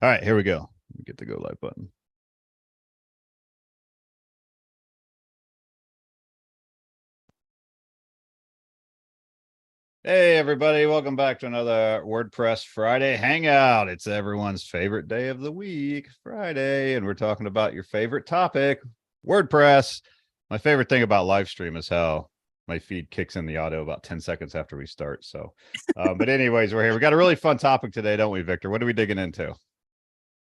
All right, here we go. Let me get the go live button. Hey, everybody. Welcome back to another WordPress Friday Hangout. It's everyone's favorite day of the week, Friday, and we're talking about your favorite topic, WordPress. My favorite thing about live stream is how my feed kicks in the audio about 10 seconds after we start. So, but anyways, we're here. We got a really fun topic today, don't we, Victor? What are we digging into?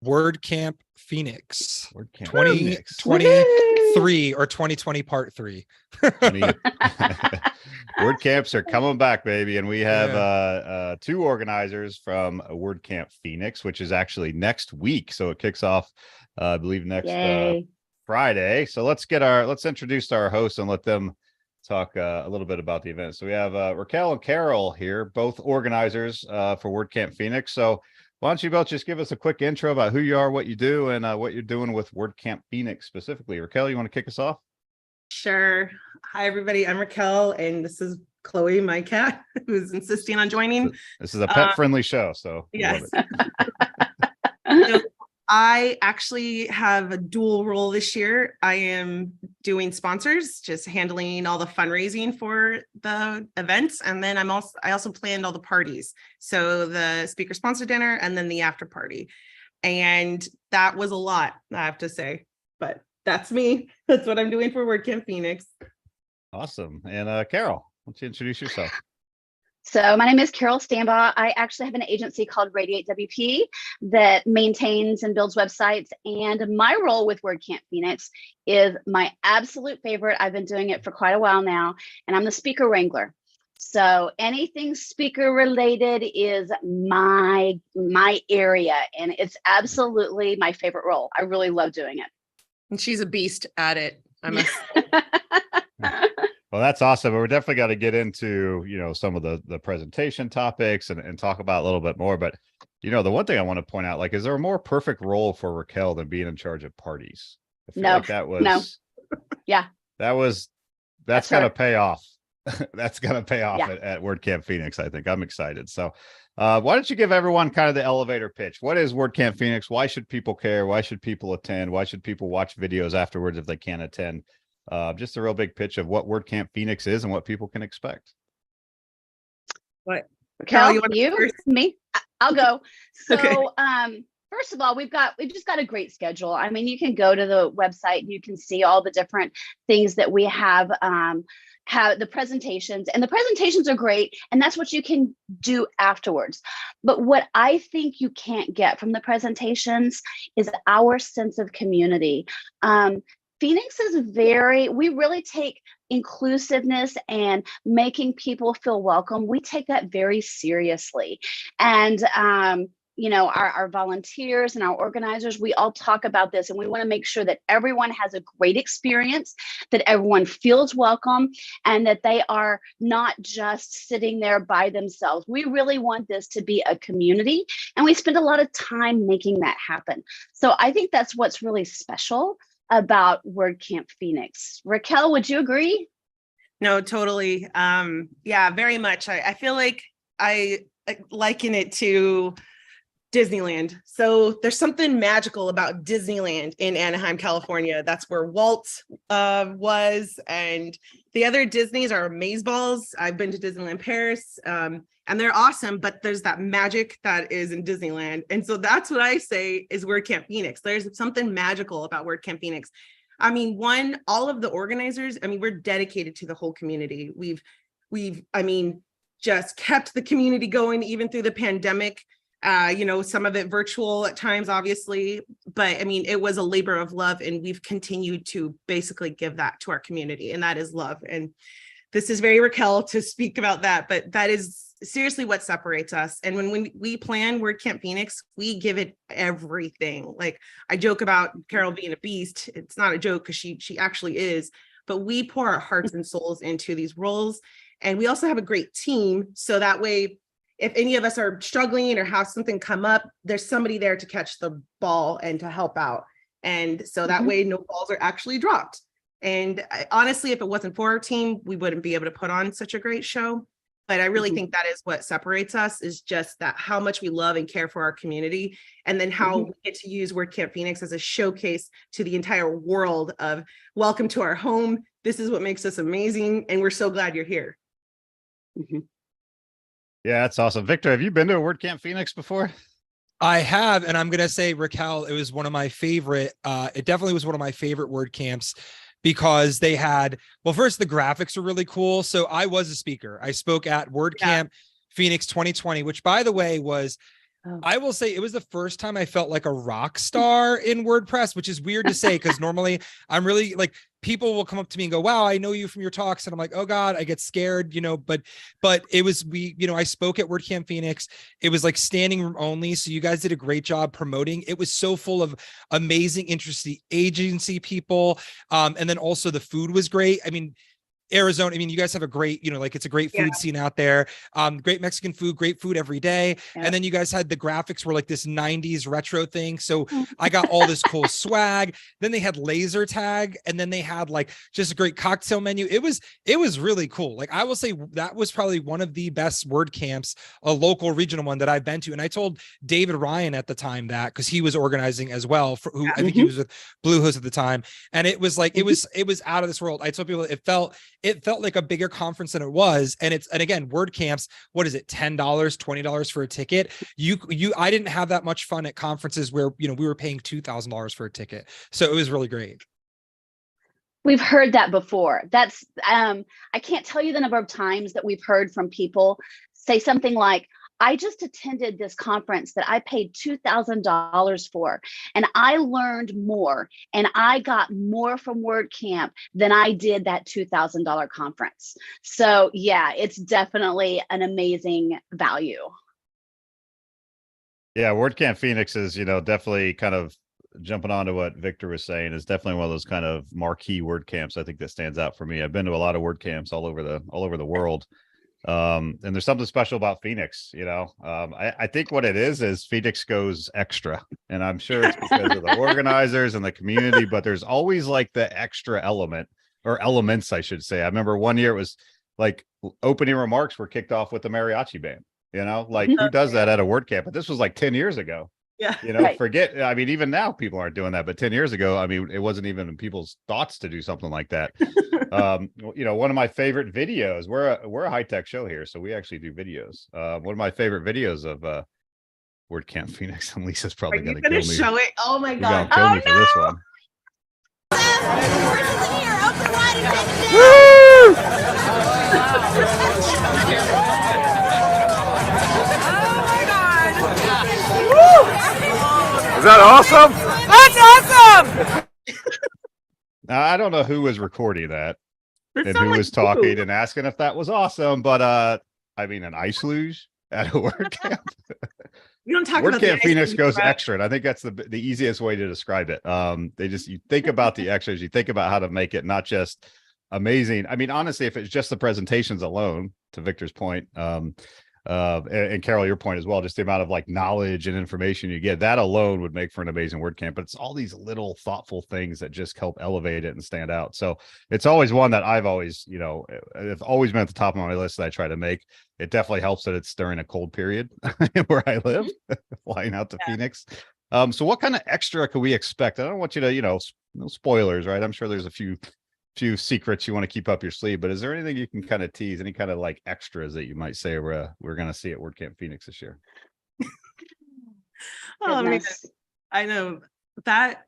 WordCamp Phoenix. WordCamp 2023 or 2020 part 3. WordCamps are coming back, baby. And we have two organizers from WordCamp Phoenix, which is actually next week. So it kicks off, I believe, next Friday. So let's introduce our hosts and let them talk a little bit about the event. So we have Raquel and Carol here, both organizers for WordCamp Phoenix. So why don't you both just give us a quick intro about who you are, what you do, and what you're doing with WordCamp Phoenix specifically. Raquel, you want to kick us off? Sure. Hi, everybody. I'm Raquel, and this is Chloe, my cat, who's insisting on joining. This is a pet-friendly show, so yes. So I actually have a dual role this year. I am doing sponsors, just handling all the fundraising for the events, and then I also planned all the parties. So the speaker sponsor dinner and then the after party. And that was a lot, I have to say, but that's me. That's what I'm doing for WordCamp Phoenix. Awesome. And Carol, why don't you introduce yourself? So my name is Raquel Stambaugh. I actually have an agency called Radiate WP that maintains and builds websites. And my role with WordCamp Phoenix is my absolute favorite. I've been doing it for quite a while now, and I'm the speaker wrangler. So anything speaker related is my area, and it's absolutely my favorite role. I really love doing it. And she's a beast at it. Well, that's awesome. We're definitely got to get into, some of the presentation topics and talk about a little bit more. But, the one thing I want to point out, is there a more perfect role for Raquel than being in charge of parties? I feel like that was, yeah, that's going to pay off. That's going to pay off at WordCamp Phoenix. I think I'm excited. So why don't you give everyone kind of the elevator pitch? What is WordCamp Phoenix? Why should people care? Why should people attend? Why should people watch videos afterwards if they can't attend? Just a real big pitch of what WordCamp Phoenix is and what people can expect. What? Raquel, me? I'll go. So, okay. First of all, we've just got a great schedule. I mean, you can go to the website, you can see all the different things that we have the presentations, and the presentations are great, and that's what you can do afterwards. But what I think you can't get from the presentations is our sense of community. Phoenix is we really take inclusiveness and making people feel welcome. We take that very seriously. And, our volunteers and our organizers, we all talk about this, and we want to make sure that everyone has a great experience, that everyone feels welcome, and that they are not just sitting there by themselves. We really want this to be a community, and we spend a lot of time making that happen. So I think that's what's really special about WordCamp Phoenix. Raquel, would you agree? No, totally. Yeah, very much. I feel like I liken it to Disneyland. So there's something magical about Disneyland in Anaheim, California. That's where Walt was, and the other Disneys are amazeballs. I've been to Disneyland Paris, and they're awesome, but there's that magic that is in Disneyland. And so that's what I say is WordCamp Phoenix. There's something magical about WordCamp Phoenix. I mean, all of the organizers, we're dedicated to the whole community. We've just kept the community going even through the pandemic. Some of it virtual at times, obviously, but it was a labor of love, and we've continued to basically give that to our community, and that is love. And this is very Raquel to speak about that, but that is seriously what separates us. And when we plan WordCamp Phoenix, we give it everything. Like, I joke about Carol being a beast. It's not a joke, because she actually is, but we pour our hearts and souls into these roles. And we also have a great team, so that way, if any of us are struggling or have something come up, there's somebody there to catch the ball and to help out. And so that way no balls are actually dropped. And honestly, if it wasn't for our team, we wouldn't be able to put on such a great show. But I really think that is what separates us, is just that how much we love and care for our community. And then how we get to use WordCamp Phoenix as a showcase to the entire world of welcome to our home. This is what makes us amazing. And we're so glad you're here. Yeah, that's awesome. Victor, have you been to a WordCamp Phoenix before? I have, and I'm going to say, Raquel, it was one of my favorite. It definitely was one of my favorite WordCamps because they had, well, first, the graphics are really cool. So I was a speaker. I spoke at WordCamp Phoenix 2020, which, by the way, was, I will say, it was the first time I felt like a rock star in WordPress, which is weird to say because normally I'm really like, people will come up to me and go, wow, I know you from your talks. And I'm like, oh God, I get scared, but it was, I spoke at WordCamp Phoenix. It was like standing room only. So you guys did a great job promoting. It was so full of amazing, interesting agency people. And then also the food was great. I mean, Arizona, I mean, you guys have a great, it's a great food scene out there. Great Mexican food, great food every day. And then you guys had the graphics were like this 90s retro thing. So I got all this cool swag. Then they had laser tag, and then they had like just a great cocktail menu. It was really cool. Like, I will say that was probably one of the best WordCamps, a local regional one that I've been to. And I told David Ryan at the time that, because he was organizing as well, I think he was with Bluehost at the time. And it was like, it was out of this world. I told people it felt like a bigger conference than it was. And again, WordCamps, what is it? $10, $20 for a ticket. I didn't have that much fun at conferences where, we were paying $2,000 for a ticket. So it was really great. We've heard that before. That's, I can't tell you the number of times that we've heard from people say something like, I just attended this conference that I paid $2,000 for, and I learned more, and I got more from WordCamp than I did that $2,000 conference. So yeah, it's definitely an amazing value. Yeah, WordCamp Phoenix is, definitely kind of jumping on to what Victor was saying, is definitely one of those kind of marquee WordCamps. I think that stands out for me. I've been to a lot of WordCamps all over the world. And there's something special about Phoenix, I think what it is Phoenix goes extra, and I'm sure it's because of the organizers and the community, but there's always like the extra element, or elements, I should say. I remember one year it was like opening remarks were kicked off with the mariachi band, like who does that at a WordCamp? But this was like 10 years ago. Yeah. Forget, I mean, even now people aren't doing that, but 10 years ago, I mean, it wasn't even in people's thoughts to do something like that. One of my favorite videos, we're a high-tech show here, so we actually do videos. One of my favorite videos of WordCamp Phoenix, and Lisa's probably going to kill me. Show it. Oh my God. Kill me for this one. Is that awesome? That's awesome. Now, I don't know who was recording that and who was talking and asking if that was awesome, but I mean, an ice luge at a WordCamp. We don't talk WordCamp about the Phoenix goes right? extra, and I think that's the easiest way to describe it. You think about the extras, you think about how to make it not just amazing. I mean, honestly, if it's just the presentations alone, to Victor's point, and Carol, your point as well, just the amount of like knowledge and information you get, that alone would make for an amazing WordCamp. But it's all these little thoughtful things that just help elevate it and stand out. So it's always one that I've always, it's always been at the top of my list that I try to make. It definitely helps that it's during a cold period where I live, flying out to Phoenix. So what kind of extra could we expect? I don't want you to, no spoilers, right? I'm sure there's a few secrets you want to keep up your sleeve, but is there anything you can kind of tease, any kind of like extras that you might say we're going to see at WordCamp Phoenix this year? Oh man, I know that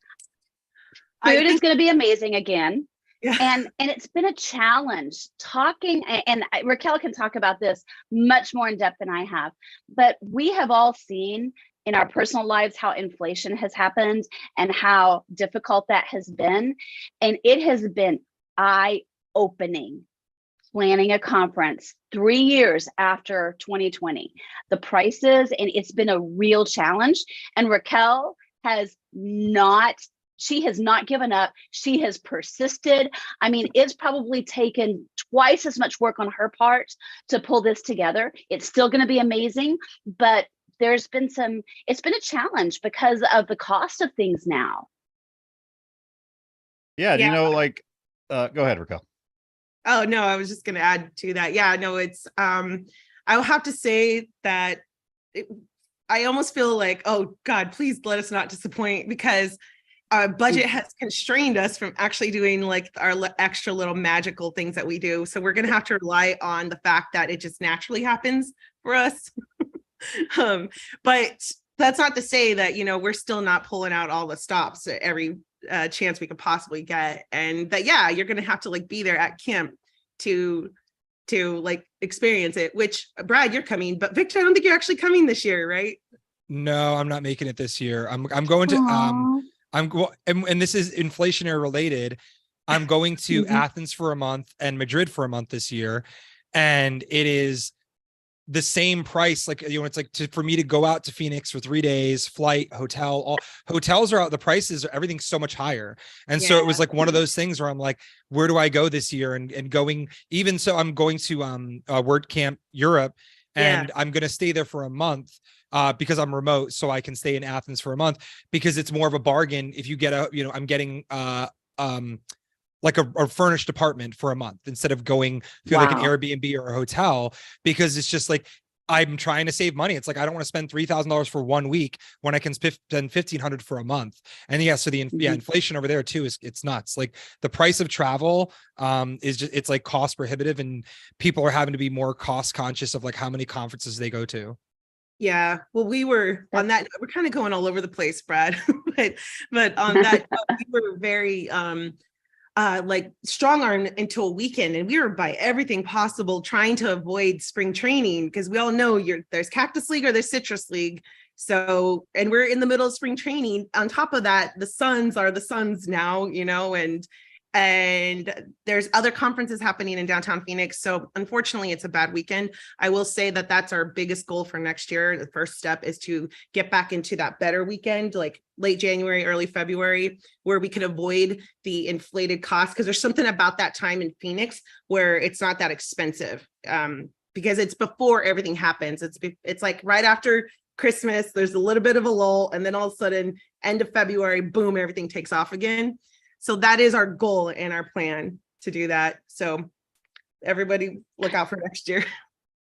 food is going to be amazing again. Yeah. And it's been a challenge talking, and Raquel can talk about this much more in depth than I have, but we have all seen in our personal lives how inflation has happened and how difficult that has been. And it has been eye-opening planning a conference 3 years after 2020. The prices, and it's been a real challenge. And Raquel has not given up. She has persisted. I mean, it's probably taken twice as much work on her part to pull this together. It's still going to be amazing, but it's been a challenge because of the cost of things now. Yeah. Go ahead, Raquel. Oh no, I was just going to add to that. Yeah, no, it's I will have to say that I almost feel like, oh God, please let us not disappoint, because our budget has constrained us from actually doing like our extra little magical things that we do. So we're going to have to rely on the fact that it just naturally happens for us. But that's not to say that, you know, we're still not pulling out all the stops at every chance we could possibly get. And that, yeah, you're going to have to like be there at camp to like experience it, which Brad, you're coming, but Victor, I don't think you're actually coming this year, right? No, I'm not making it this year. I'm going to, and this is inflationary related. I'm going to Athens for a month and Madrid for a month this year. And it is the same price. Like, you know, it's like for me to go out to Phoenix for 3 days, flight, hotel, all hotels are out. The prices, everything's so much higher. And so it was like one of those things where I'm like, where do I go this year? And going, even so I'm going to WordCamp Europe, and I'm going to stay there for a month. Because I'm remote, so I can stay in Athens for a month, because it's more of a bargain if you get a, you know, I'm getting like a furnished apartment for a month instead of going through like an Airbnb or a hotel, because it's just like, I'm trying to save money. It's like, I don't want to spend $3,000 for 1 week when I can spend $1,500 for a month. And so the inflation over there too it's nuts. Like the price of travel is just, it's like cost prohibitive, and people are having to be more cost conscious of like how many conferences they go to. Yeah, well, we were on that. We're kind of going all over the place, Brad, but on that, we were very like strong arm into a weekend, and we were by everything possible trying to avoid spring training, because we all know there's Cactus League or there's Citrus League. So, and we're in the middle of spring training. On top of that, the Suns are the Suns now, you know, and there's other conferences happening in downtown Phoenix. So unfortunately, it's a bad weekend. I will say that that's our biggest goal for next year. The first step is to get back into that better weekend, like late January, early February, where we can avoid the inflated costs, because there's something about that time in Phoenix where it's not that expensive, because it's before everything happens. It's like right after Christmas, there's a little bit of a lull, and then all of a sudden, end of February, boom, everything takes off again. So that is our goal and our plan to do that. So everybody look out for next year.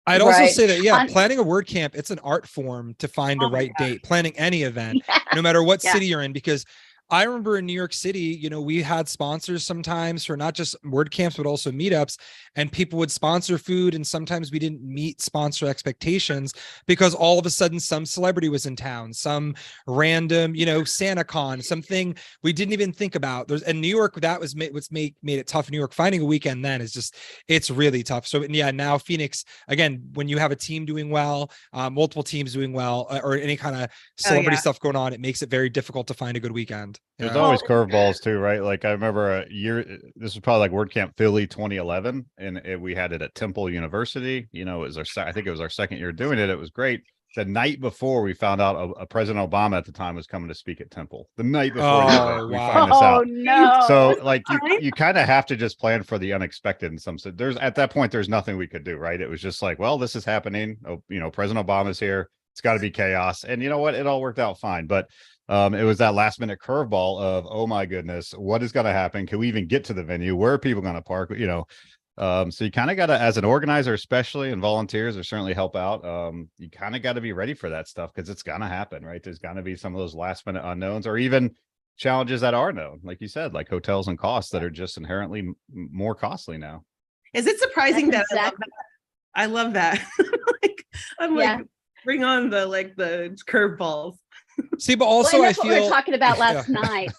I'd also say that, planning a WordCamp, it's an art form to find a right date, planning any event, no matter what city you're in, because I remember in New York City, you know, we had sponsors sometimes for not just WordCamps, but also meetups, and people would sponsor food. And sometimes we didn't meet sponsor expectations because all of a sudden some celebrity was in town, some random, you know, SantaCon, something we didn't even think about. In New York, that was what's made it tough in New York. Finding a weekend then is just, it's really tough. So yeah, now Phoenix, again, when you have a team doing well, multiple teams doing well, or any kind of celebrity stuff going on, it makes it very difficult to find a good weekend. There's always curveballs too, right? Like I remember a year, this was probably like WordCamp Philly 2011, and we had it at Temple University. You know, it was I think it was our second year doing it. It was great. The night before, we found out a President Obama at the time was coming to speak at Temple. The night before we find this out. No. So like you kind of have to just plan for the unexpected. In some sense, at that point, there's nothing we could do, right? It was just like, well, this is happening. Oh, you know, President Obama's here. It's got to be chaos. And you know what? It all worked out fine. But it was that last minute curveball of, oh my goodness, what is going to happen? Can we even get to the venue? Where are people going to park? You know, so you kind of got to, as an organizer, especially, and volunteers or certainly help out. You kind of got to be ready for that stuff, because it's going to happen, right? There's going to be some of those last minute unknowns, or even challenges that are known, like you said, like hotels and costs that are just inherently more costly now. Is it surprising that I love that? Like, I'm like, bring on the curveballs. See, but also that's what we were talking about last night.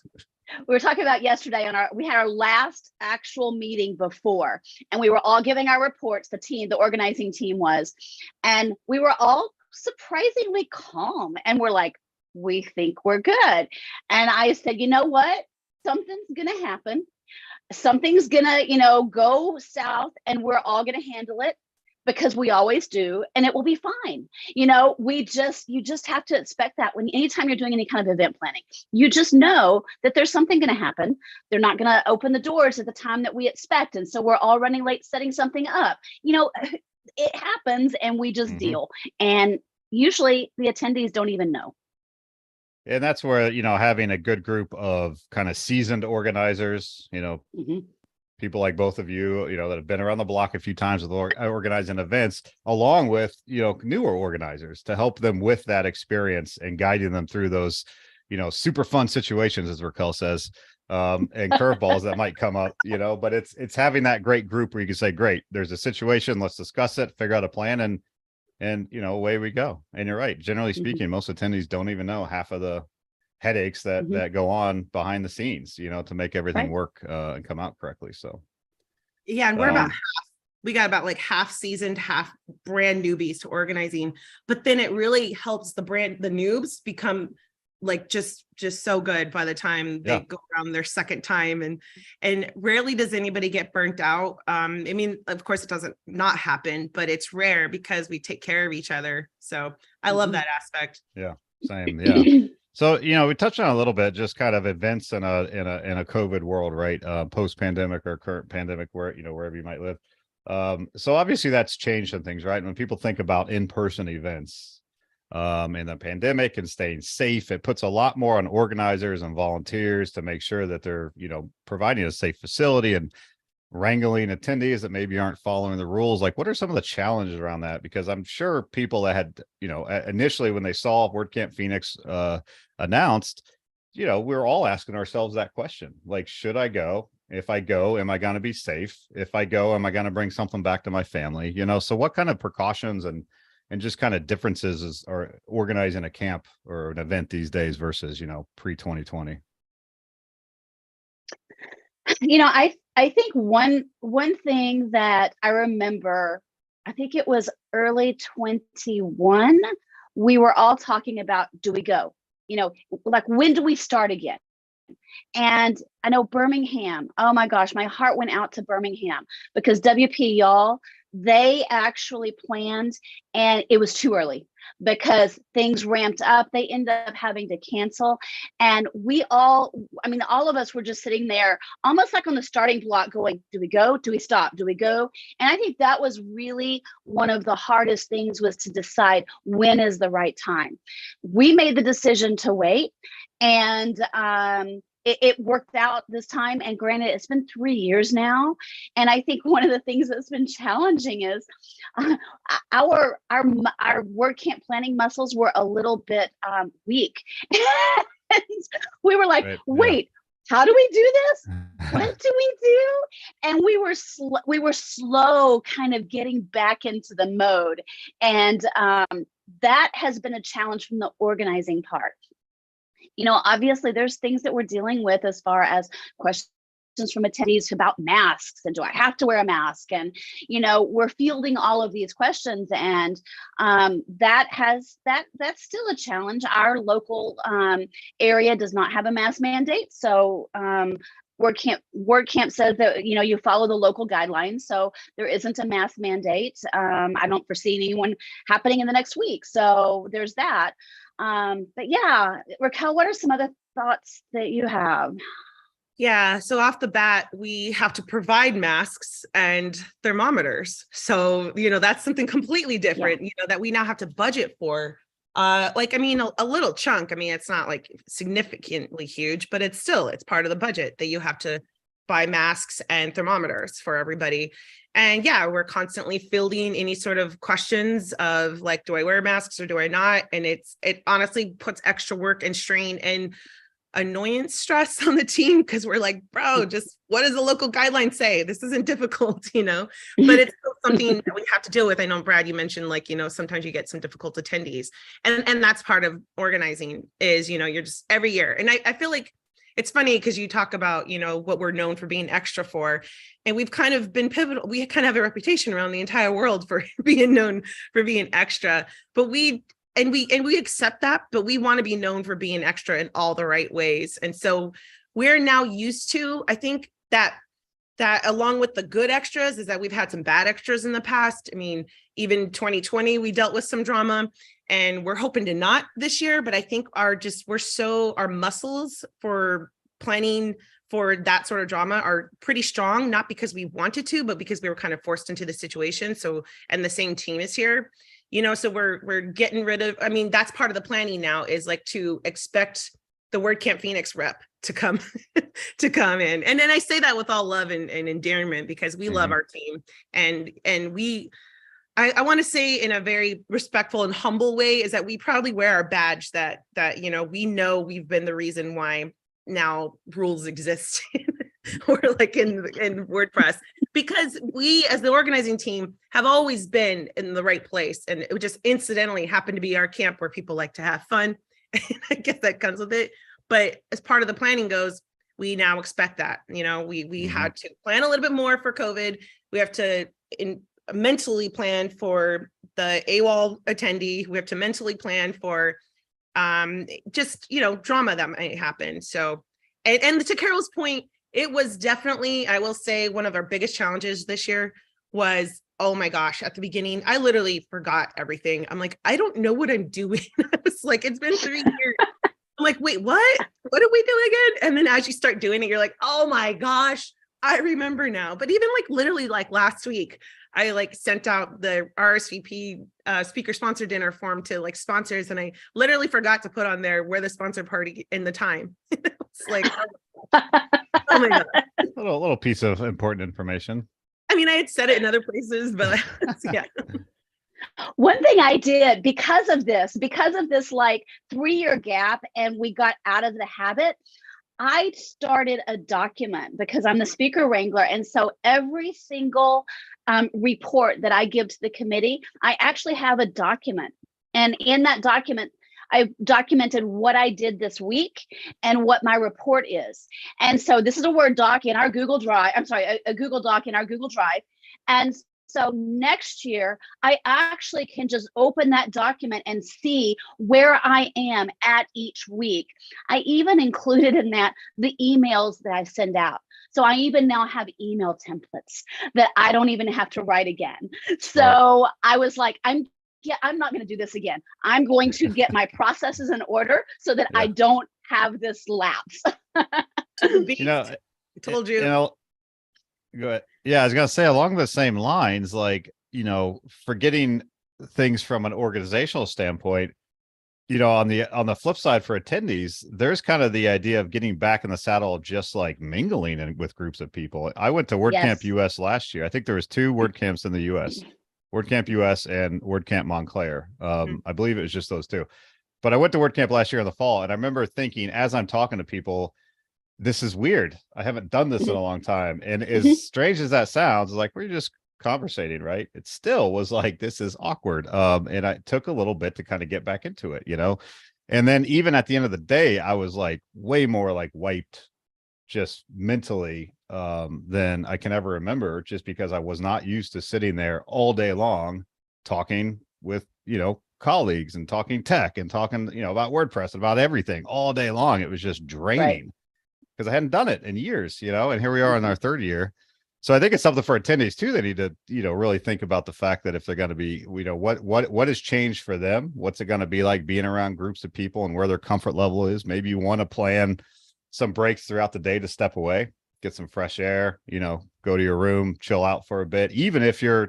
We were talking about yesterday we had our last actual meeting before, and we were all giving our reports, the organizing team was, and we were all surprisingly calm, and we're like, we think we're good. And I said, you know what? Something's going to happen. Something's going to, you know, go south, and we're all going to handle it, because we always do, and it will be fine. You know, you just have to expect that anytime you're doing any kind of event planning, you just know that there's something going to happen. They're not going to open the doors at the time that we expect. And so we're all running late setting something up. You know, it happens, and we just deal. And usually the attendees don't even know. And that's where, you know, having a good group of kind of seasoned organizers, you know, people like both of you, that have been around the block a few times with organizing events, along with, newer organizers, to help them with that experience and guiding them through those, super fun situations, as Raquel says, and curveballs that might come up, but it's having that great group where you can say, great, there's a situation, let's discuss it, figure out a plan, and away we go. And you're right. Generally speaking, most attendees don't even know half of the headaches that go on behind the scenes, to make everything work and come out correctly. So yeah, and we're we got about like half seasoned, half brand newbies to organizing, but then it really helps the noobs become like just so good by the time they go around their second time, and rarely does anybody get burnt out. I mean, of course it doesn't not happen, but it's rare because we take care of each other. So I love that aspect. Yeah, same. Yeah. So, we touched on a little bit, just kind of events in a COVID world, right? Post-pandemic or current pandemic, where, wherever you might live. So obviously that's changed some things, right? And when people think about in-person events, in the pandemic and staying safe, it puts a lot more on organizers and volunteers to make sure that they're, providing a safe facility and wrangling attendees that maybe aren't following the rules. Like, what are some of the challenges around that? Because I'm sure people that had, initially when they saw WordCamp Phoenix announced, we're all asking ourselves that question. Like, should I go? If I go, am I going to be safe? If I go, am I going to bring something back to my family? So what kind of precautions and just kind of differences are organizing a camp or an event these days versus, pre-2020? I think one thing that I remember, I think it was early 21, we were all talking about, do we go? Like, when do we start again? And I know Birmingham, oh my gosh, my heart went out to Birmingham, because WP, y'all, they actually planned, and it was too early because things ramped up. They ended up having to cancel. And all of us were just sitting there almost like on the starting block going, do we go? Do we stop? Do we go? And I think that was really one of the hardest things, was to decide when is the right time. We made the decision to wait, and it worked out this time. And granted, it's been 3 years now. And I think one of the things that's been challenging is our WordCamp planning muscles were a little bit weak. And we were like, wait, how do we do this? What do we do? And we were slow kind of getting back into the mode. And that has been a challenge from the organizing part. Obviously there's things that we're dealing with as far as questions from attendees about masks, and do I have to wear a mask? And, we're fielding all of these questions, and that's still a challenge. Our local area does not have a mask mandate. So WordCamp says that, you follow the local guidelines. So there isn't a mask mandate. I don't foresee anyone happening in the next week. So there's that. But yeah, Raquel, what are some other thoughts that you have? Yeah, so off the bat, we have to provide masks and thermometers. So, that's something completely different, that we now have to budget for. A little chunk. It's not like significantly huge, but it's part of the budget that you have to buy masks and thermometers for everybody. And yeah, we're constantly fielding any sort of questions of like, do I wear masks or do I not? And it honestly puts extra work and strain and annoyance stress on the team, because we're like, bro, just what does the local guideline say? This isn't difficult, but it's still something that we have to deal with. I know, Brad, you mentioned sometimes you get some difficult attendees, and that's part of organizing is, you're just every year. And I feel like it's funny because you talk about, what we're known for being extra for, and we've kind of been pivotal. We kind of have a reputation around the entire world for being known for being extra, but we accept that, but we want to be known for being extra in all the right ways. And so we're now used to, I think that along with the good extras is that we've had some bad extras in the past. Even 2020, we dealt with some drama, and we're hoping to not this year, but I think our muscles for planning for that sort of drama are pretty strong, not because we wanted to, but because we were kind of forced into the situation. So, and the same team is here. So we're getting rid of, that's part of the planning now, is like to expect the WordCamp Phoenix rep to come to come in. And then I say that with all love and endearment, because we love our team, and I want to say in a very respectful and humble way is that we proudly wear our badge that you know we've been the reason why now rules exist or like in WordPress, because we as the organizing team have always been in the right place, and it would just incidentally happen to be our camp where people like to have fun. And I guess that comes with it. But as part of the planning goes, we now expect that, you know, we had to plan a little bit more for COVID. We have to mentally plan for the AWOL attendee. We have to mentally plan for just, you know, drama that might happen. So, and to Carol's point, it was definitely, I will say, one of our biggest challenges this year was, oh my gosh, at the beginning, I literally forgot everything. I'm like, I don't know what I'm doing. I was like, it's been 3 years. I'm like, wait, what did we do again? And then as you start doing it, you're like, oh my gosh, I remember now. But even like literally like last week, I like sent out the RSVP speaker sponsor dinner form to like sponsors, and I literally forgot to put on there where the sponsor party and the time. It's like, oh my God. A little piece of important information. I mean, I had said it in other places, but yeah. One thing I did because of this like 3-year gap, and we got out of the habit, I started a document because I'm the speaker wrangler. And so every single report that I give to the committee, I actually have a document. And in that document, I documented what I did this week and what my report is. And so this is a Word doc in our Google Drive. I'm sorry, a Google Doc in our Google Drive. And so next year, I actually can just open that document and see where I am at each week. I even included in that the emails that I send out. So I even now have email templates that I don't even have to write again. So I was like, I'm not going to do this again. I'm going to get my processes in order so that I don't have this lapse. You know, I told you. You know, go ahead. Yeah, I was gonna say along the same lines, like, you know, forgetting things from an organizational standpoint, you know, on the flip side for attendees, there's kind of the idea of getting back in the saddle of just like mingling with groups of people. I went to WordCamp US last year. I think there was 2 WordCamps in the US, WordCamp US and WordCamp Montclair. I believe it was just those 2. But I went to WordCamp last year in the fall, and I remember thinking as I'm talking to people, this is weird. I haven't done this in a long time. And as strange as that sounds, like we're just conversating, right? It still was like, this is awkward. And it took a little bit to kind of get back into it, you know? And then even at the end of the day, I was like way more like wiped just mentally than I can ever remember, just because I was not used to sitting there all day long talking with, you know, colleagues and talking tech and talking, you know, about WordPress, about everything all day long. It was just draining. Because I hadn't done it in years, you know, and here we are in our 3rd year. So I think it's something for attendees too. They need to, you know, really think about the fact that if they're going to be, you know, what has changed for them? What's it going to be like being around groups of people and where their comfort level is? Maybe you want to plan some breaks throughout the day to step away, get some fresh air, you know, go to your room, chill out for a bit, even if you're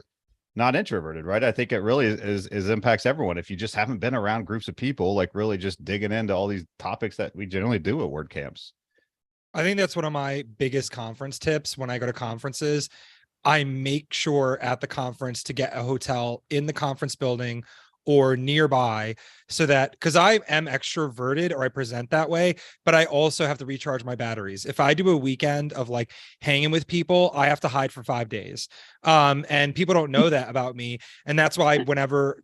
not introverted, right? I think it really is impacts everyone. If you just haven't been around groups of people, like really just digging into all these topics that we generally do at WordCamps. I think that's one of my biggest conference tips. When I go to conferences, I make sure at the conference to get a hotel in the conference building or nearby, so that, because I am extroverted or I present that way, but I also have to recharge my batteries. If I do a weekend of like hanging with people, I have to hide for 5 days. And people don't know that about me. And that's why whenever,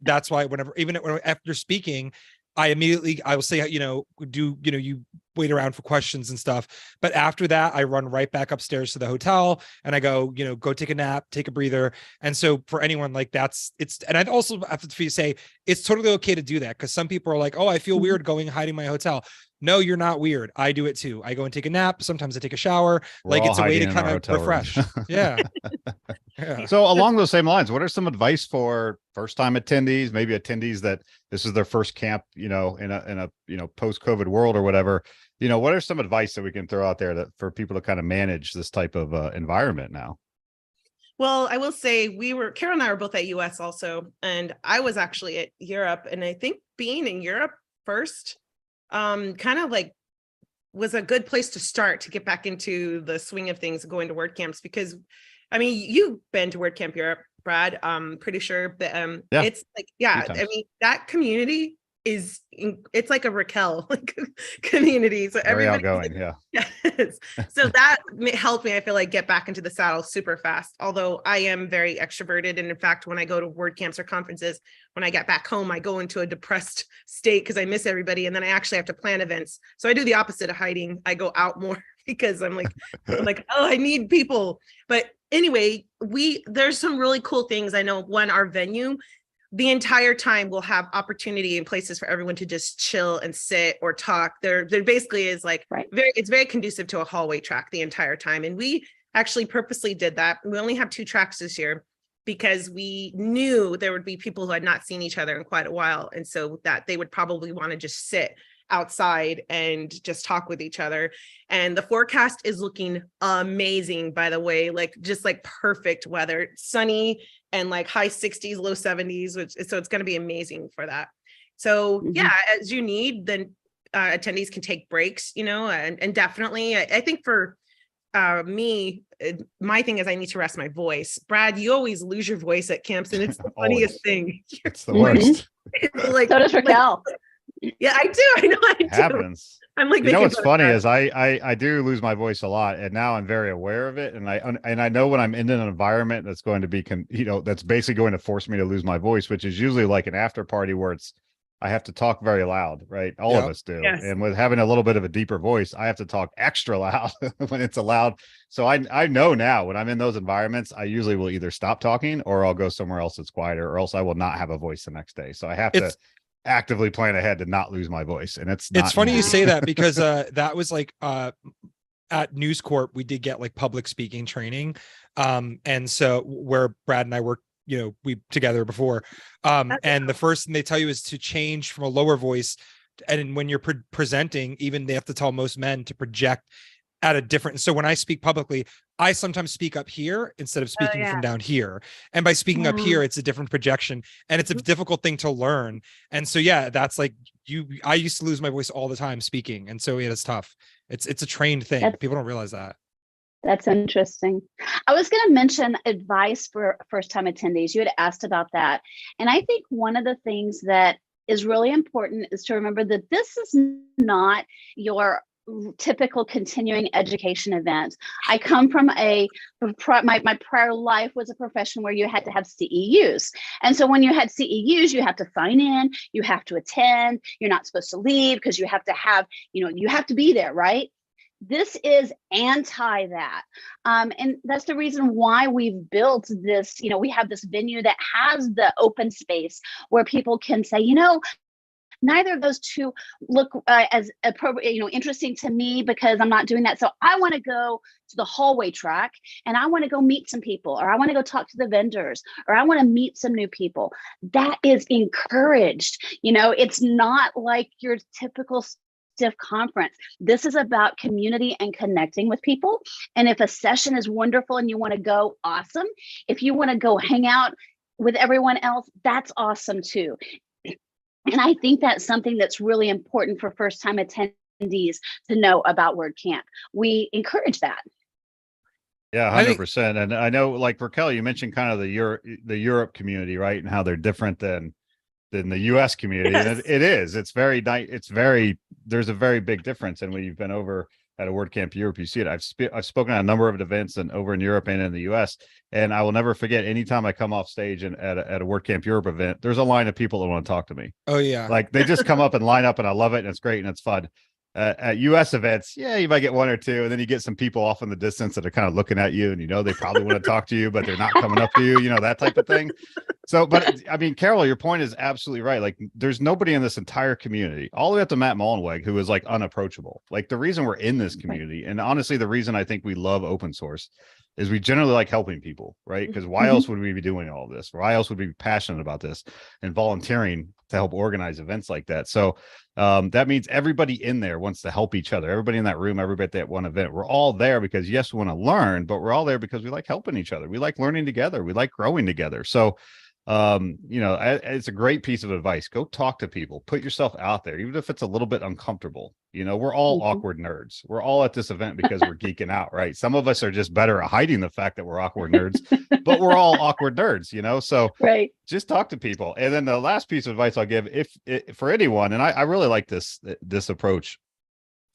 even after speaking, I will say, you know, you wait around for questions and stuff. But after that, I run right back upstairs to the hotel and I go, you know, go take a nap, take a breather. And so for anyone like and I'd also have to say, it's totally okay to do that. Because some people are like, oh, I feel weird hiding in my hotel. No, you're not weird. I do it too. I go and take a nap. Sometimes I take a shower. Like it's a way to kind of refresh. Yeah. So along those same lines, what are some advice for first-time attendees, maybe attendees that this is their first camp, you know, in a you know, post-COVID world or whatever? You know, what are some advice that we can throw out there that for people to kind of manage this type of environment now? Well, I will say Carol and I were both at US also, and I was actually at Europe. And I think being in Europe first, kind of like was a good place to start to get back into the swing of things, going to WordCamps, because I mean, you've been to WordCamp Europe, Brad. I'm pretty sure, but yeah, it's like, yeah, I mean, that community is, it's like a Raquel community. So very everybody, outgoing. Yeah. yes. So that helped me, I feel like, get back into the saddle super fast. Although I am very extroverted. And in fact, when I go to WordCamps or conferences, when I get back home, I go into a depressed state because I miss everybody. And then I actually have to plan events. So I do the opposite of hiding. I go out more because I'm like, oh, I need people. But anyway, there's some really cool things. I know, one, our venue, the entire time we'll have opportunity and places for everyone to just chill and sit or talk. There basically is like, it's very conducive to a hallway track the entire time. And we actually purposely did that. We only have 2 tracks this year because we knew there would be people who had not seen each other in quite a while. And so that they would probably want to just sit outside and just talk with each other. And the forecast is looking amazing, by the way, like just like perfect weather, sunny and like high 60s, low 70s, so it's going to be amazing for that. So yeah, as you need, then attendees can take breaks, you know, and definitely, I think for me, my thing is I need to rest my voice. Brad, you always lose your voice at camps, and it's the funniest thing. It's the worst. Like, so does Raquel. Yeah, I do. I know I do. Happens. I'm like, you know what's funny is I do lose my voice a lot, and now I'm very aware of it, and I know when I'm in an environment that's going to be that's basically going to force me to lose my voice, which is usually like an after party where I have to talk very loud, right? All of us do. Yes. And with having a little bit of a deeper voice, I have to talk extra loud when it's allowed. So I know now when I'm in those environments, I usually will either stop talking or I'll go somewhere else that's quieter, or else I will not have a voice the next day. So I have to actively plan ahead to not lose my voice. And it's funny you say that, because that was like at News Corp, we did get like public speaking training. And so where Brad and I worked, you know, we together before. And the first thing they tell you is to change from a lower voice. And when you're presenting, even they have to tell most men to project at a different. So when I speak publicly, I sometimes speak up here instead of speaking from down here. And by speaking up here, it's a different projection, and it's a difficult thing to learn. And so, yeah, that's like I used to lose my voice all the time speaking. And so it's tough. It's a trained thing. People don't realize that. That's interesting. I was going to mention advice for first-time attendees. You had asked about that. And I think one of the things that is really important is to remember that this is not your typical continuing education event. I come from my prior life was a profession where you had to have CEUs. And so when you had CEUs, you have to sign in, you have to attend, you're not supposed to leave because you have to have, you have to be there, right? This is anti that. And that's the reason why we've built this, we have this venue that has the open space where people can say, neither of those two look as appropriate, interesting to me, because I'm not doing that. So I want to go to the hallway track and I want to go meet some people, or I want to go talk to the vendors, or I want to meet some new people. That is encouraged. It's not like your typical stiff conference. This is about community and connecting with people. And if a session is wonderful and you want to go, awesome. If you want to go hang out with everyone else, that's awesome too. And I think that's something that's really important for first-time attendees to know about WordCamp. We encourage that. Yeah, 100%. And I know, like Raquel, you mentioned kind of the Europe community, right? And how they're different than the US community. Yes. And it is. It's very nice. There's a very big difference. And when you've been over at a WordCamp Europe, you see it. I've spoken at a number of events and over in Europe and in the US. And I will never forget, anytime I come off stage and at a WordCamp Europe event, there's a line of people that want to talk to me. Oh yeah. Like they just come up and line up, and I love it. And it's great. And it's fun. At US events, yeah, you might get one or two, and then you get some people off in the distance that are kind of looking at you, and they probably want to talk to you, but they're not coming up to you, that type of thing. So, but I mean, Carol, your point is absolutely right. Like, there's nobody in this entire community, all the way up to Matt Mullenweg, who is like unapproachable. Like, the reason we're in this community, and honestly, the reason I think we love open source, is we generally like helping people, right? Because why else would we be doing all of this? Why else would we be passionate about this and volunteering to help organize events like that? So that means everybody in there wants to help each other. Everybody in that room, everybody at that one event, we're all there because, yes, we want to learn, but we're all there because we like helping each other. We like learning together. We like growing together. So it's a great piece of advice. Go talk to people, put yourself out there, even if it's a little bit uncomfortable. We're all awkward nerds. We're all at this event because we're geeking out, right? Some of us are just better at hiding the fact that we're awkward nerds, but we're all awkward nerds, so right. Just talk to people. And then the last piece of advice I'll give, for anyone, and I really like this approach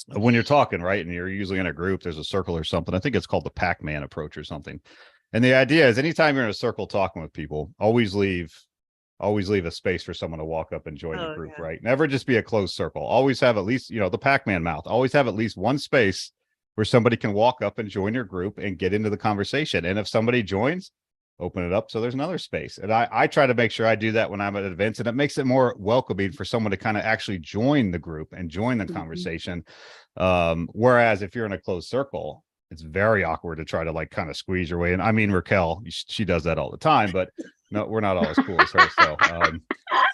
when you're talking, right? And you're usually in a group, there's a circle or something. I think it's called the Pac-Man approach or something. And the idea is anytime you're in a circle talking with people, always leave a space for someone to walk up and join the group, right? Never just be a closed circle. Always have at least, the Pac-Man mouth, always have at least one space where somebody can walk up and join your group and get into the conversation. And if somebody joins, open it up so there's another space. And I try to make sure I do that when I'm at events, and it makes it more welcoming for someone to kind of actually join the group and join the conversation. Whereas if you're in a closed circle, it's very awkward to try to like kind of squeeze your way in. I mean, Raquel, she does that all the time, but no, we're not all as cool as her. So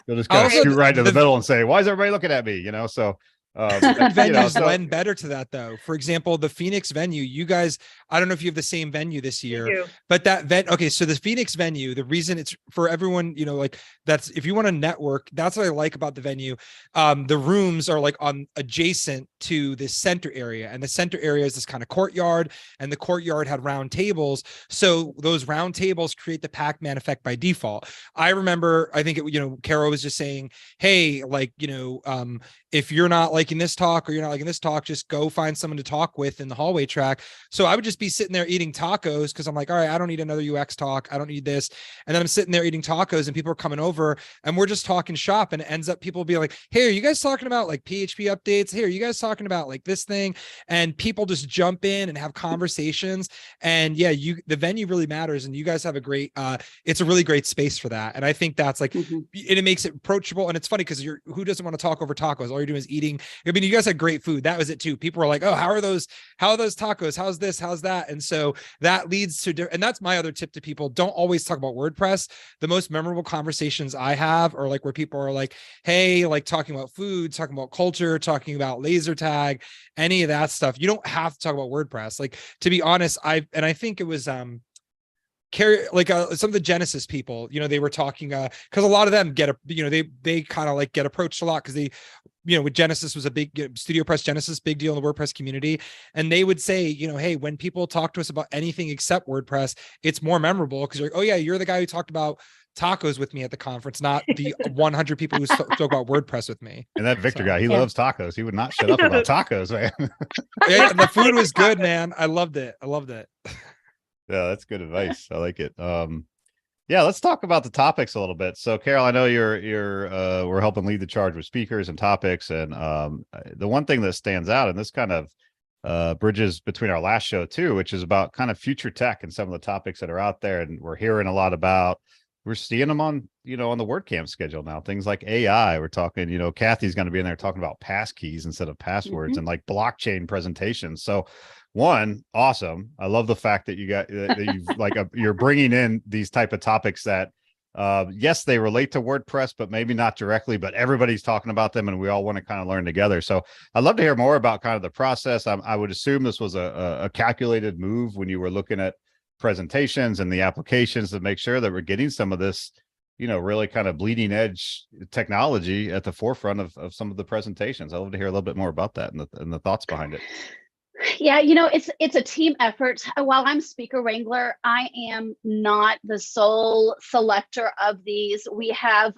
you'll just kind of scoot right to the middle and say, why is everybody looking at me? So venues lend better to that, though. For example, the Phoenix venue, you guys, I don't know if you have the same venue this year, but okay, so the Phoenix venue, the reason it's for everyone, that's, if you want to network, that's what I like about the venue. The rooms are like adjacent to the center area, and the center area is this kind of courtyard, and the courtyard had round tables. So those round tables create the Pac-Man effect by default. I remember, I think Carol was just saying, hey, if you're not liking this talk or you're not liking this talk, just go find someone to talk with in the hallway track. So I would just be sitting there eating tacos because I'm like, all right, I don't need another UX talk. I don't need this. And then I'm sitting there eating tacos and people are coming over and we're just talking shop, and it ends up people being like, hey, are you guys talking about like PHP updates? Hey, are you guys talking about like this thing? And people just jump in and have conversations. And yeah, the venue really matters. And you guys have a great, it's a really great space for that. And I think that's like, and it makes it approachable. And it's funny because who doesn't want to talk over tacos? All you're doing is eating. I mean, you guys had great food. That was it too. People were like, oh, how are those tacos? How's this? How's that? And so that leads to, and that's my other tip to people. Don't always talk about WordPress. The most memorable conversations I have are like where people are like, hey, like talking about food, talking about culture, talking about laser tag, any of that stuff. You don't have to talk about WordPress. Like, to be honest, I think it was, some of the Genesis people, they were talking, cause a lot of them get, they kind of like get approached a lot. Cause they, with Genesis was a big StudioPress Genesis, big deal in the WordPress community. And they would say, hey, when people talk to us about anything except WordPress, it's more memorable because you're like, oh yeah, you're the guy who talked about tacos with me at the conference, not the 100 people who spoke about WordPress with me. And that Victor guy, he loves tacos. He would not shut up about tacos, man. Yeah, the food was good, man. I loved it. Yeah, that's good advice. I like it. Yeah, let's talk about the topics a little bit. So, Carol, I know we're helping lead the charge with speakers and topics, and the one thing that stands out, and this kind of bridges between our last show too, which is about kind of future tech and some of the topics that are out there, and we're hearing a lot about. We're seeing them on the WordCamp schedule now. Things like AI. We're talking, Kathy's going to be in there talking about passkeys instead of passwords and like blockchain presentations. So, one, awesome. I love the fact that you're bringing in these type of topics that, yes, they relate to WordPress, but maybe not directly, but everybody's talking about them and we all want to kind of learn together. So I'd love to hear more about kind of the process. I would assume this was a calculated move when you were looking at presentations and the applications to make sure that we're getting some of this, really kind of bleeding edge technology at the forefront of some of the presentations. I'd love to hear a little bit more about that and the thoughts behind it. Yeah, it's a team effort. While I'm speaker wrangler, I am not the sole selector of these. We have,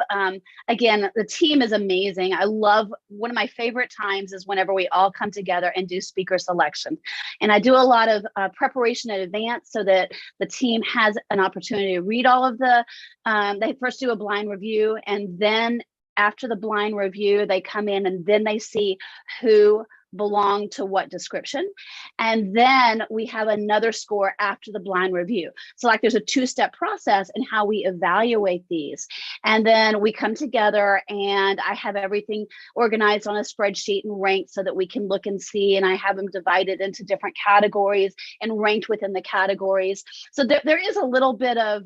again, the team is amazing. I love, one of my favorite times is whenever we all come together and do speaker selection. And I do a lot of preparation in advance so that the team has an opportunity to read all of they first do a blind review, and then after the blind review, they come in and then they see who belong to what description. And then we have another score after the blind review. So like there's a two-step process in how we evaluate these. And then we come together and I have everything organized on a spreadsheet and ranked so that we can look and see, and I have them divided into different categories and ranked within the categories. So there is a little bit of,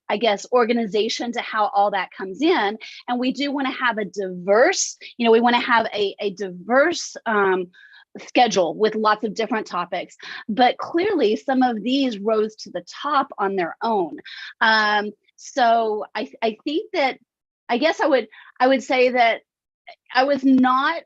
I guess, organization to how all that comes in. And we do want to have a diverse, we want to have a diverse schedule with lots of different topics, but clearly some of these rose to the top on their own. So I think that, I guess I would say that I was not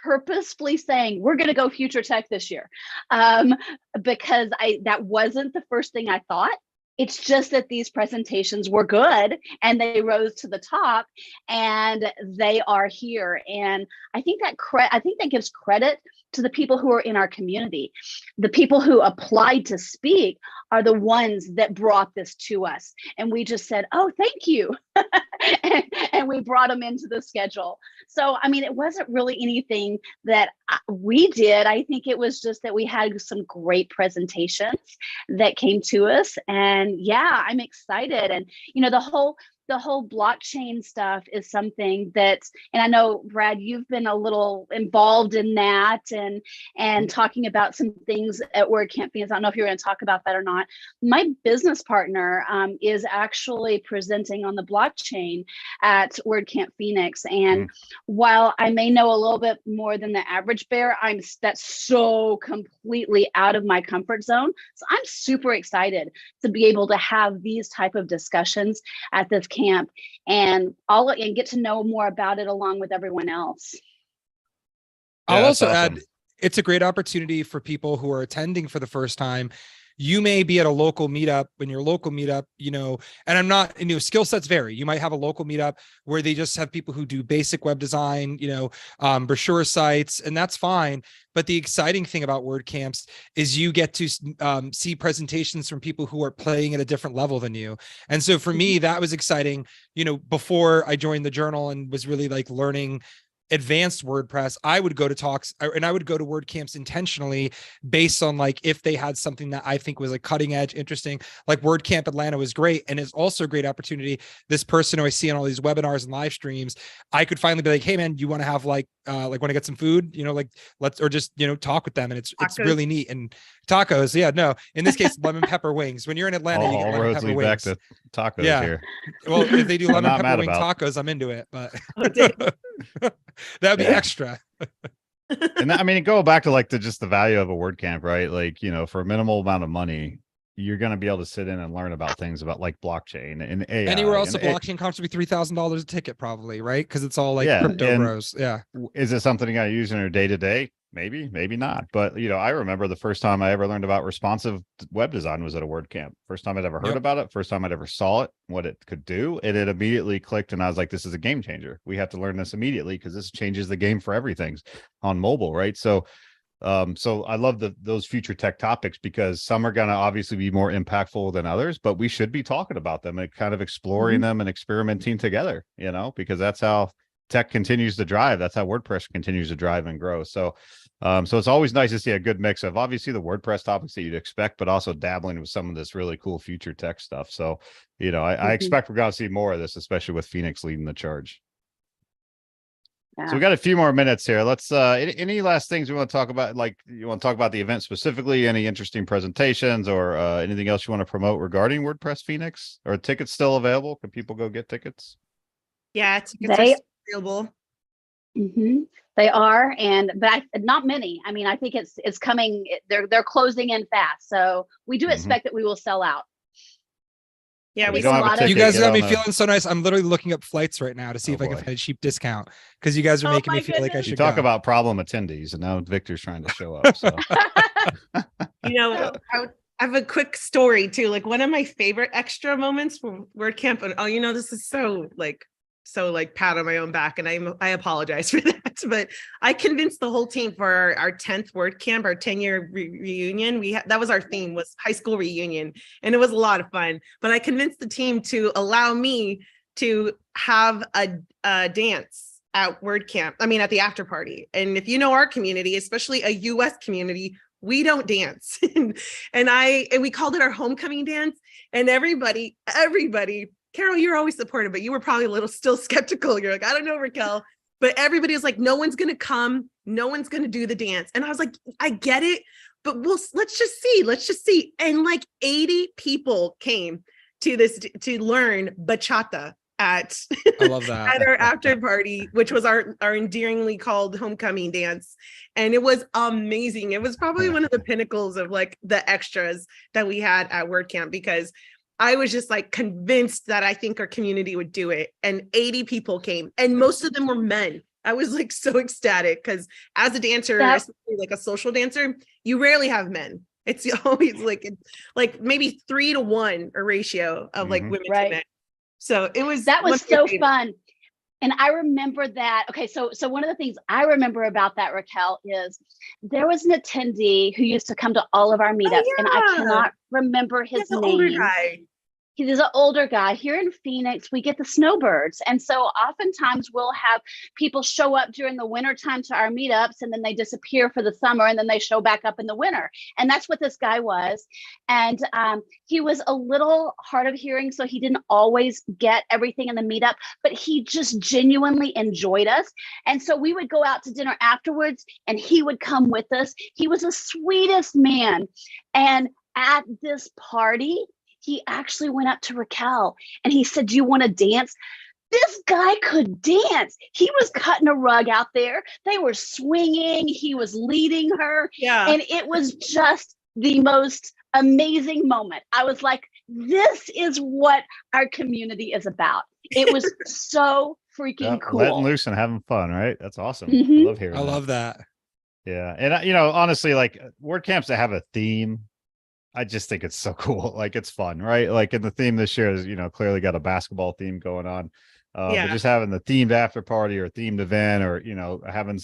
purposefully saying we're going to go future tech this year, because that wasn't the first thing I thought. It's just that these presentations were good and they rose to the top, and they are here. And I think that gives credit to the people who are in our community. The people who applied to speak are the ones that brought this to us. And we just said, oh, thank you. and we brought them into the schedule. So, I mean, it wasn't really anything that we did. I think it was just that we had some great presentations that came to us. And yeah, I'm excited. And, you know, the whole blockchain stuff is something that, and I know, Brad, you've been a little involved in that and talking about some things at WordCamp Phoenix. I don't know if you're going to talk about that or not. My business partner is actually presenting on the blockchain at WordCamp Phoenix. And while I may know a little bit more than the average bear, that's so completely out of my comfort zone. So I'm super excited to be able to have these type of discussions at this camp and get to know more about it along with everyone else. I'll also add, it's a great opportunity for people who are attending for the first time. You may be at a local meetup, when your local meetup, you know, and I'm not, you know, skill sets vary. You might have a local meetup where they just have people who do basic web design, you know, brochure sites, and that's fine. But the exciting thing about WordCamps is you get to see presentations from people who are playing at a different level than you. And so for me, that was exciting, you know, before I joined the journal and was really like learning advanced WordPress, I would go to talks and I would go to WordCamps intentionally based on like if they had something that I think was like cutting edge, interesting. Like WordCamp Atlanta was great, and it's also a great opportunity. This person who I see on all these webinars and live streams, I could finally be like, hey man, you want to have want to get some food, you know, like or just, you know, talk with them, and it's really neat. And tacos, yeah, no, in this case, lemon pepper wings. When you're in Atlanta, you get lemon pepper wings. Back to tacos here. Well, if they do lemon pepper wing tacos, I'm into it, but that'd be extra. And I mean, go back to like just the value of a WordCamp, right? Like, you know, for a minimal amount of money, you're going to be able to sit in and learn about things about like blockchain and AI. Anywhere else, a blockchain costs would be $3,000 a ticket, probably, right? Because it's all like crypto bros. Yeah. Is it something you got to use in your day to day? Maybe, maybe not. But, you know, I remember the first time I ever learned about responsive web design was at a WordCamp. First time I'd ever heard about it. First time I'd ever saw it, what it could do. And it immediately clicked. And I was like, this is a game changer. We have to learn this immediately because this changes the game for everything on mobile. Right. So I love those future tech topics because some are going to obviously be more impactful than others, but we should be talking about them and kind of exploring them and experimenting together, you know, because that's how tech continues to drive. That's how WordPress continues to drive and grow. So it's always nice to see a good mix of obviously the WordPress topics that you'd expect, but also dabbling with some of this really cool future tech stuff. So, you know, I expect we're going to see more of this, especially with Phoenix leading the charge. Yeah. So we got a few more minutes here. Let's any last things we want to talk about? Like, you want to talk about the event specifically, any interesting presentations or anything else you want to promote regarding WordPress Phoenix? Or tickets still available? Can people go get tickets? Yeah, tickets are still available. They are, but not many. I mean, I think it's coming. They're closing in fast, so we do expect that we will sell out. Yeah, you guys got me feeling so nice. I'm literally looking up flights right now to see if I can find a cheap discount because you guys are making me feel like I should talk about problem attendees, and now Victor's trying to show up. So, you know, I have a quick story too. Like one of my favorite extra moments from WordCamp, and you know, this is so pat on my own back, and I apologize for that. But I convinced the whole team for our 10th WordCamp, our 10-year reunion. That was our theme, was high school reunion, and it was a lot of fun. But I convinced the team to allow me to have a dance at WordCamp. I mean, at the after party. And if you know our community, especially a US community, we don't dance. and we called it our homecoming dance. And everybody. Carol, you're always supportive, but you were probably a little still skeptical. You're like, I don't know, Raquel. But everybody was like, no one's going to come. No one's going to do the dance. And I was like, I get it, but let's just see. And like 80 people came to this to learn bachata at, I love that. at our after party, which was our endearingly called homecoming dance. And it was amazing. It was probably one of the pinnacles of like the extras that we had at WordCamp, because I was just like convinced that I think our community would do it. And 80 people came, and most of them were men. I was like so ecstatic because as a dancer, especially like a social dancer, you rarely have men. It's always like maybe 3-to-1 a ratio of like women to men. So it was that was so fun. And I remember that. Okay, so one of the things I remember about that, Raquel, is there was an attendee who used to come to all of our meetups, and I cannot remember his name. Older guy. He's an older guy. Here in Phoenix, we get the snowbirds. And so oftentimes we'll have people show up during the winter time to our meetups, and then they disappear for the summer, and then they show back up in the winter. And that's what this guy was. And he was a little hard of hearing, so he didn't always get everything in the meetup, but he just genuinely enjoyed us. And so we would go out to dinner afterwards, and he would come with us. He was the sweetest man. And at this party, he actually went up to Raquel and he said, "Do you want to dance?" This guy could dance. He was cutting a rug out there. They were swinging. He was leading her. Yeah. And it was just the most amazing moment. I was like, this is what our community is about. It was so freaking cool. Letting loose and having fun, right? That's awesome. I love hearing I love that. Yeah. And, honestly, like WordCamps that have a theme, I just think it's so cool. Like it's fun, right? Like in the theme this year is, clearly got a basketball theme going on. But just having the themed after party or themed event, or, having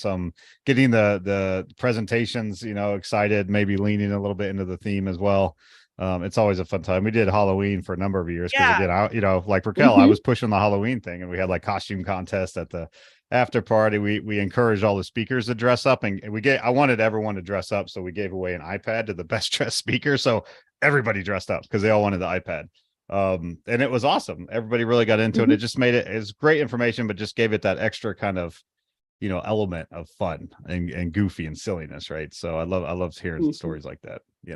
getting the presentations, excited, maybe leaning a little bit into the theme as well. It's always a fun time. We did Halloween for a number of years. Cause again, like Raquel, I was pushing the Halloween thing, and we had like costume contest at the after party. We encouraged all the speakers to dress up, and I wanted everyone to dress up. So we gave away an iPad to the best dressed speaker. So everybody dressed up because they all wanted the iPad. And it was awesome. Everybody really got into it. It just made it's great information, but just gave it that extra kind of, element of fun and goofy and silliness. Right. So I love hearing stories like that. We're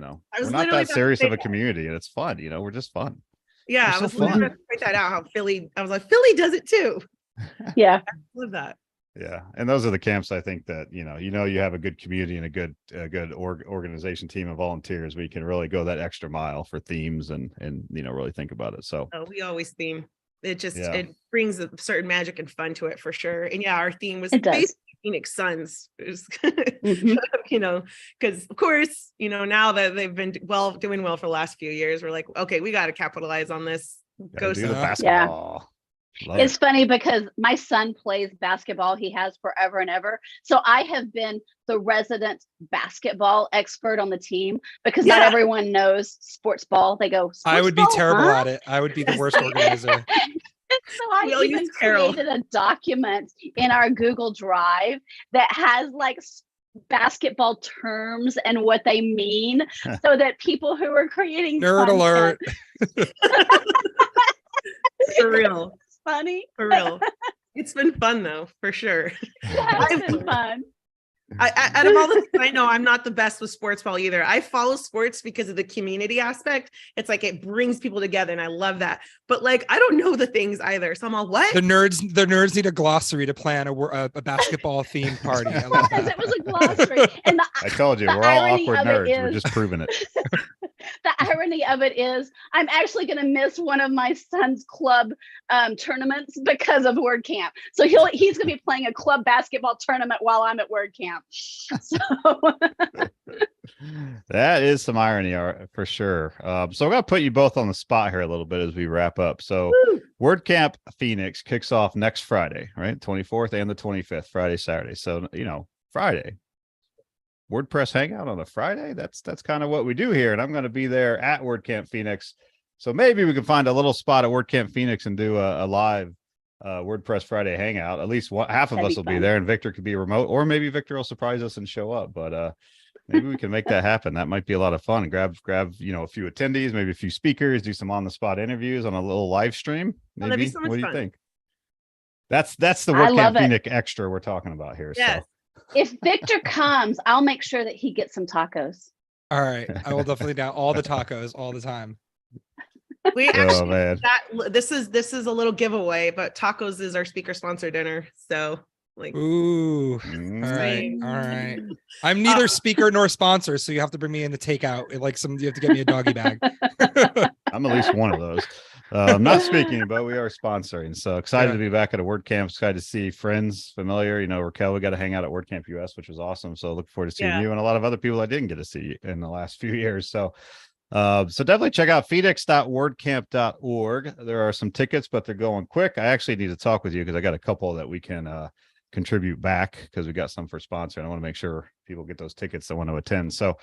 not that serious of a community, and it's fun. We're just fun. Yeah. I was going to point that out, how Philly does it too. Yeah. I love that. Yeah. And those are the camps, I think, that, you have a good community and a good organization team of volunteers. We can really go that extra mile for themes and really think about it. So we always theme. It just, it brings a certain magic and fun to it for sure. And our theme was basically Phoenix Suns. It was, because of course, now that they've been doing well for the last few years, we're like, okay, we got to capitalize on this. Go do the basketball. It's funny because my son plays basketball. He has forever and ever. So I have been the resident basketball expert on the team, because not everyone knows sports ball. They go, I would be terrible at it. I would be the worst organizer. So I even created a document in our Google Drive that has like basketball terms and what they mean, so that people who are creating nerd alert. For real. Funny. For real. It's been fun though, for sure. Yeah, it's been fun. Out of all the things I know, I'm not the best with sports ball either. I follow sports because of the community aspect. It's like it brings people together, and I love that. But like, I don't know the things either. So I'm all, what? The nerds need a glossary to plan a basketball themed party. I love that. It was a glossary. And I told you, we're all awkward nerds. We're just proving it. The irony of it is I'm actually going to miss one of my son's club tournaments because of WordCamp. So he's going to be playing a club basketball tournament while I'm at WordCamp. So that is some irony for sure. So I'm going to put you both on the spot here a little bit as we wrap up. So WordCamp Phoenix kicks off next Friday, right? 24th and the 25th, Friday, Saturday. So, Friday. WordPress Hangout on a Friday. That's kind of what we do here. And I'm going to be there at WordCamp Phoenix. So maybe we can find a little spot at WordCamp Phoenix and do a live WordPress Friday Hangout. At least half of us will be there, and Victor could be remote, or maybe Victor will surprise us and show up. But maybe we can make that happen. That might be a lot of fun. Grab a few attendees, maybe a few speakers, do some on the spot interviews on a little live stream. Maybe. That'd be so much what do you fun. think? That's the WordCamp Phoenix extra we're talking about here. Yes. So. if Victor comes, I'll make sure that he gets some tacos. All right. I will definitely down all the tacos all the time. We actually this is a little giveaway, but tacos is our speaker sponsor dinner. So Like, Ooh. All right. All right. I'm neither speaker nor sponsor, so you have to bring me in the takeout. Like you have to get me a doggy bag. I'm at least one of those. I'm not speaking, but we are sponsoring. So excited to be back at a WordCamp. Excited to see friends, familiar. You know, Raquel, we got to hang out at WordCamp US, which was awesome. So look forward to seeing you and a lot of other people I didn't get to see in the last few years. So definitely check out phoenix.wordcamp.org. There are some tickets, but they're going quick. I actually need to talk with you because I got a couple that we can contribute back because we got some for sponsor. And I want to make sure people get those tickets that want to attend. So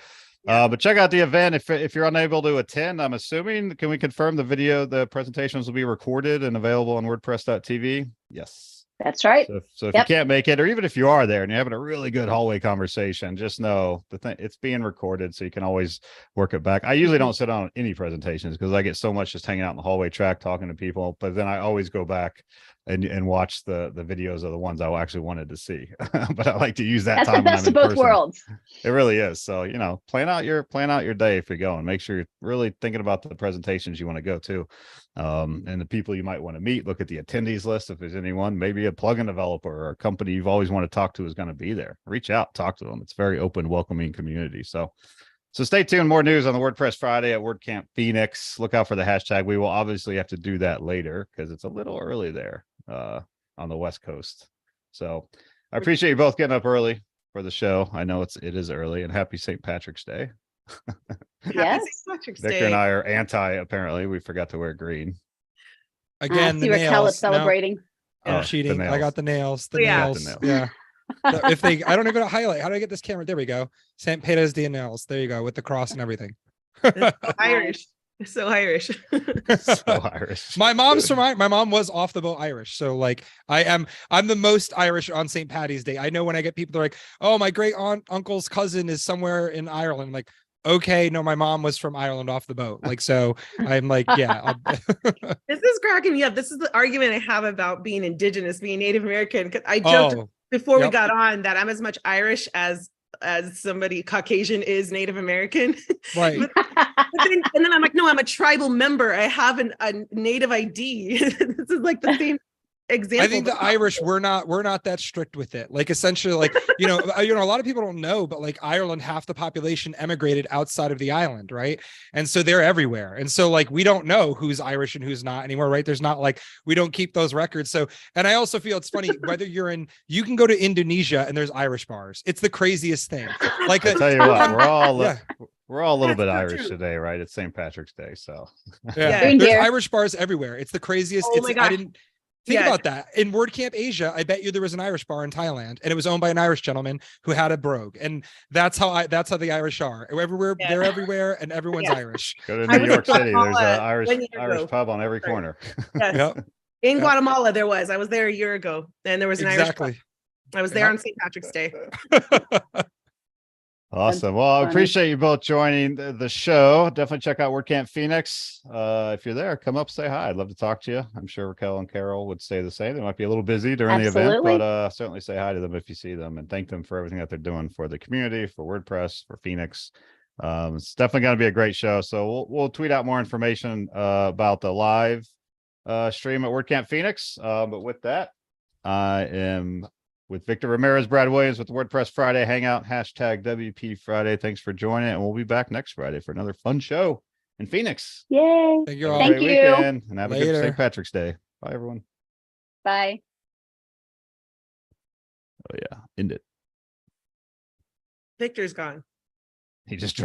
but check out the event if you're unable to attend. I'm assuming, can we confirm the presentations will be recorded and available on WordPress.tv? Yes. That's right. So if you can't make it, or even if you are there and you're having a really good hallway conversation, just know it's being recorded, so you can always work it back. I usually don't sit on any presentations because I get so much just hanging out in the hallway track talking to people, but then I always go back and watch the videos of the ones I actually wanted to see. But I like to use that That's time the best of when I'm in both person. worlds. It really is. So, you know, plan out your day if you're going. Make sure you're really thinking about the presentations you want to go to, and the people you might want to meet. Look at the attendees list if there's anyone. Maybe a plugin developer or a company you've always wanted to talk to is going to be there. Reach out, talk to them. It's a very open, welcoming community. So stay tuned. More news on the WordPress Friday at WordCamp Phoenix. Look out for the hashtag. We will obviously have to do that later because it's a little early there on the West Coast. So I appreciate you both getting up early for the show. I know it is early, and happy St. Patrick's Day. Yes. Victor and I are anti, apparently. We forgot to wear green. Again, the Raquel is nails. celebrating. No, I'm cheating. I got the nails. The Yeah. nails. Yeah. If they, I don't even highlight. How do I get this camera? There we go. St. Peter's Day nails. There you go, with the cross and everything. Irish. So Irish. So Irish. My mom's from my mom was off the boat Irish. So like I'm the most Irish on St. Patty's Day. I know when I get people, they're like, oh, my great uncle's cousin is somewhere in Ireland. I'm like, okay, no, my mom was from Ireland off the boat. Like, so I'm like, yeah. This is cracking me up. This is the argument I have about being indigenous, being Native American. Because I joked before we got on that I'm as much Irish as somebody Caucasian is Native American. Right. and then I'm like, no, I'm a tribal member. I have a native ID. This is like the same example. I think the Irish, we're not that strict with it. Like essentially, like, you know, a lot of people don't know, but like Ireland, half the population emigrated outside of the island, right? And so they're everywhere. And so like we don't know who's Irish and who's not anymore, right? There's not like, we don't keep those records. So, and I also feel it's funny whether you can go to Indonesia and there's Irish bars. It's the craziest thing. Like I tell you what, we're all a little bit so Irish true. today, right? It's St. Patrick's Day, so there's Irish bars everywhere. It's the craziest. Oh my gosh. I didn't think about that. In WordCamp Asia, I bet you there was an Irish bar in Thailand, and it was owned by an Irish gentleman who had a brogue. And that's how the Irish are. Everywhere, they're everywhere, and everyone's Irish. Go to New York City. There's an Irish pub on every corner. Yes. Yep. In Guatemala, there was. I was there a year ago, and there was an Irish pub. I was there on St. Patrick's Day. Awesome. Well, I appreciate you both joining the show. Definitely check out WordCamp Phoenix. If you're there, come up, say hi. I'd love to talk to you. I'm sure Raquel and Carol would say the same. They might be a little busy during the event, but certainly say hi to them if you see them and thank them for everything that they're doing for the community, for WordPress, for Phoenix. It's definitely going to be a great show. So we'll tweet out more information about the live stream at WordCamp Phoenix. But with that, I am with Victor Ramirez, Brad Williams with the WordPress Friday Hangout, hashtag WP Friday. Thanks for joining, and we'll be back next Friday for another fun show in Phoenix. Yay. Thank you all. Thank you. Weekend, and have a good St. Patrick's Day. Bye, everyone. Bye. Oh, yeah. End it. Victor's gone. He just dropped.